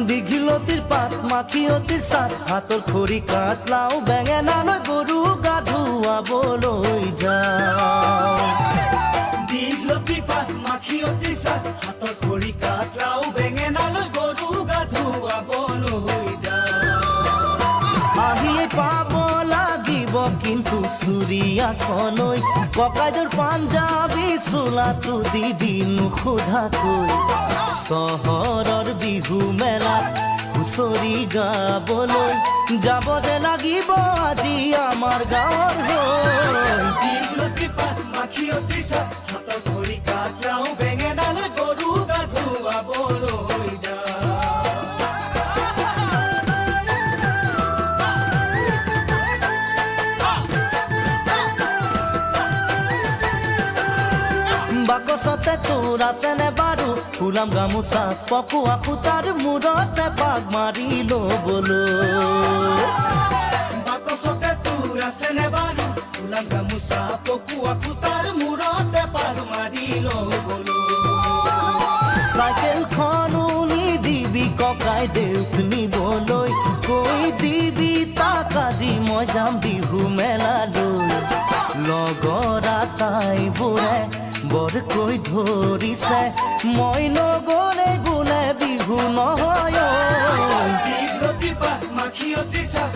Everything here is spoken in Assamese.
দীঘিলতিৰ পাত মাখিয়তিৰ চাট হাতৰ খৰি কাঠ লাও বেঙেনালৈ গৰু গা ধুৱাবলৈ যাওঁ দীঘলতিৰ পাত মাখিয়তিৰ চাট হাতৰ খৰি কাঠ লাও বেঙেনালৈ গৰু গা ধুৱাবলৈ যাওঁ আহিয়ে পাব লাগিব কিন্তু চুৰিয়াখনৈ ককাইদেউৰ পাঞ্জাবী চোলাটো দিবি নোসোধাকৈ চহৰৰ বিহু মেলাত হুঁচৰি গাবলৈ যাব যে লাগিব আজি আমাৰ গাঁৱৰ হৈ দীঘলতিৰ পাত মাখিয়তিৰ চাট হাতৰ খৰি কাঠ লাও বেঙেনালৈ গৰু গা ধুৱাবলৈ যাওঁ বাকচতে তোৰ আছেনে বাৰু ফুলাম গামোচা পকোৱা সূতাৰ মূৰতে পাক মাৰি ল'বলৈ বাকচতে তোৰ আছেনে বাৰু ফুলাম গামোচা পকোৱা সূতাৰ মূৰতে পাক মাৰি ল'বলৈ চাইকেলখনো নিদিবি ককাইদেউক নিবলৈ কৈ দিবি তাক আজি মই যাম বিহু মেলালৈ লগৰ আটাইবোৰে বৰকৈ ধৰিছে মই নগ'লে বোলে বিহু নহয় দীঘলতিৰ পাত মাখিয়তিৰ চাট